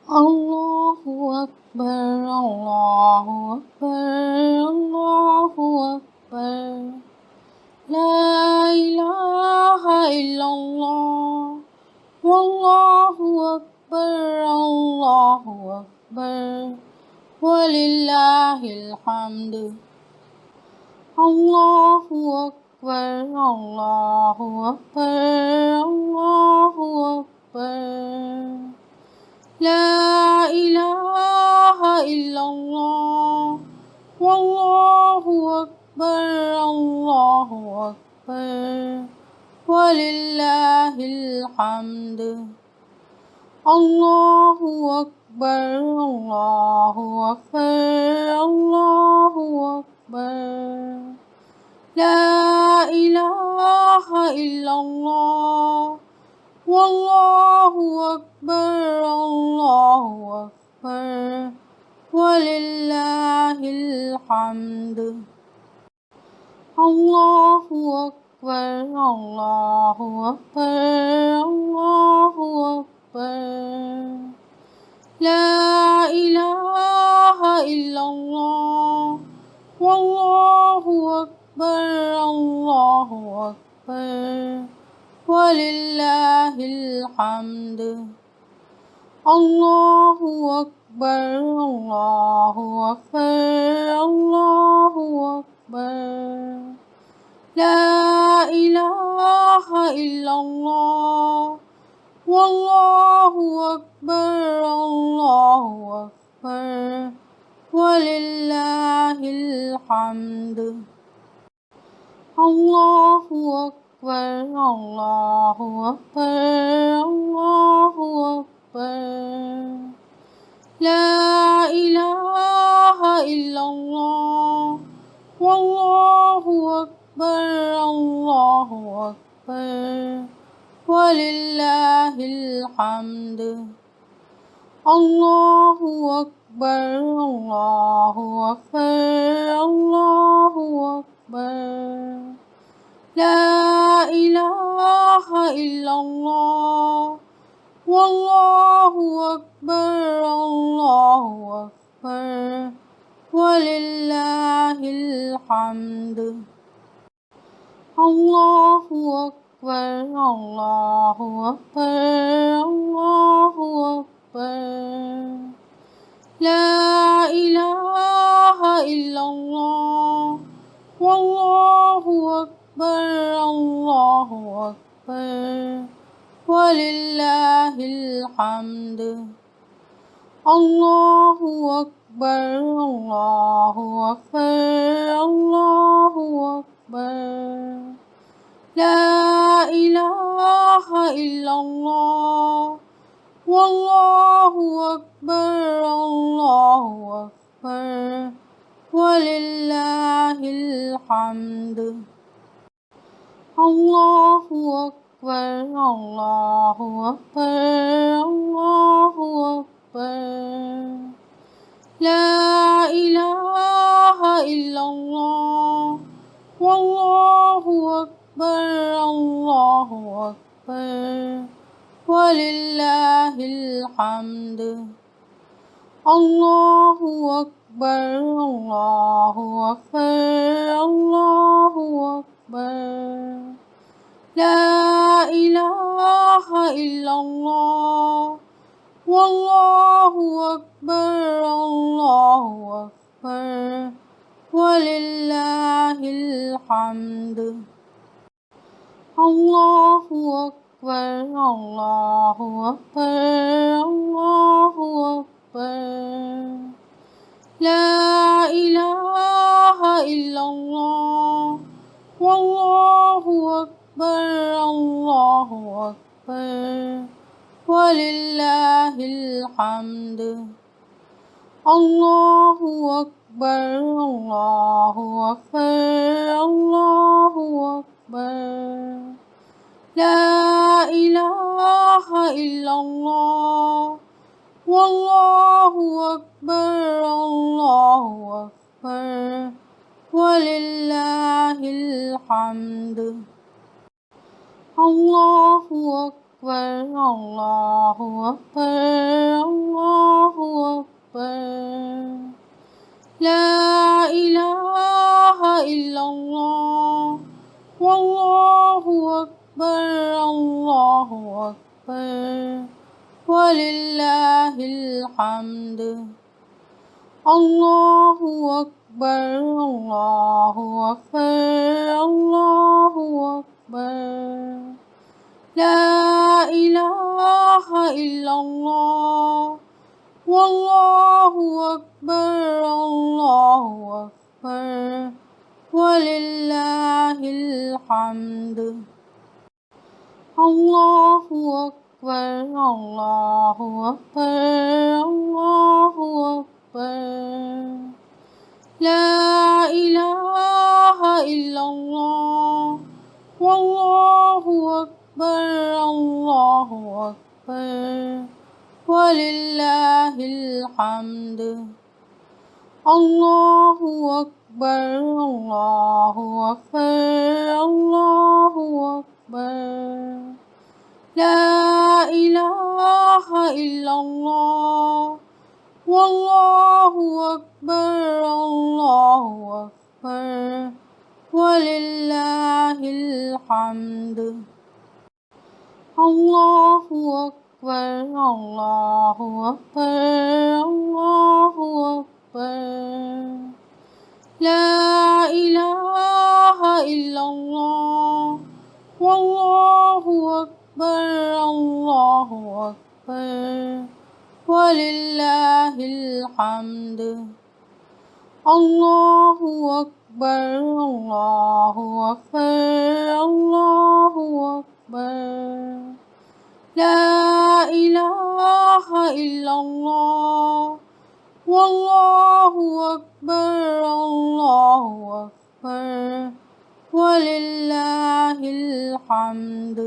Allahu Akbar, Allahu Akbar, Allahu Akbar. La ilaha illallah. Wallahu Akbar, Allahu Akbar. Walillahil hamd. Allahu Akbar, Allahu Akbar, Allahu Akbar. La ilaha illallah. Wallahu Akbar, Allahu Akbar. Walillahil hamd. Allahu Akbar, Allahu Akbar, Allahu Akbar. La ilaha illallah. Wallahu Akbar, Allahu Akbar. Walillahil hamd. Allahu Akbar, Allahu Akbar, Allahu Akbar. La ilaha illallah. Wallahu Akbar, Allahu Akbar. Walillahil hamd. Allahu Akbar, Allahu Akbar, Allahu Akbar. La ilaha illallah. Wallahu Akbar, Allahu Akbar. Walillahil hamd. Allahu Akbar, Allahu Akbar, Allahu Akbar. La ilaha illallah. Wallahu Akbar, Allahu Akbar. Walillahil hamd. Allahu Akbar, Allahu Akbar, Allahu Akbar. La ilaha illallah. Wallahu Akbar, Allahu Akbar. Walillahil hamd. Allahu Akbar, Allahu Akbar, Allahu Akbar. La ilaha illallah. Wallahu Akbar, Allahu Akbar. Walillahil hamd. Allahu Akbar, Allahu Akbar, Allahu Akbar. La ilaha illallah. Wallahu Akbar, Allahu Akbar. Walillahil hamd. Allahu Akbar, Allahu Akbar, Allahu Akbar. La ilaha illallah. Wallahu Akbar, Allahu Akbar. Walillahil hamd. Allahu Akbar, Allahu Akbar, Allahu Akbar. La ilaha illallah. Wallahu Akbar, Allahu Akbar. Walillahil hamd. Allahu Akbar, Allahu Akbar, Allahu Akbar. La ilaha illallah. Wallahu Akbar, Allahu Akbar. Walillahil hamd. Allahu Akbar, Allahu Akbar, Allahu Akbar. La ilaha illallah. Wallahu Akbar, Allahu Akbar. Walillahil hamd. Allahu Akbar, Allahu Akbar, Allah. ولله الحمد. الله أكبر الله أكبر الله أكبر. لا إله إلا الله والله أكبر الله أكبر ولله الحمد. الله أكبر الله أكبر الله أكبر. لا إله إلا الله والله أكبر الله أكبر ولله الحمد. الله أكبر الله أكبر الله أكبر. لا إله إلا الله والله أكبر الله أكبر ولله الحمد. الله أكبر الله أكبر الله أكبر. لا إله إلا الله والله أكبر الله أكبر ولله الحمد. الله أكبر الله أكبر الله أكبر. لا إله إلا الله والله أكبر الله أكبر ولله الحمد.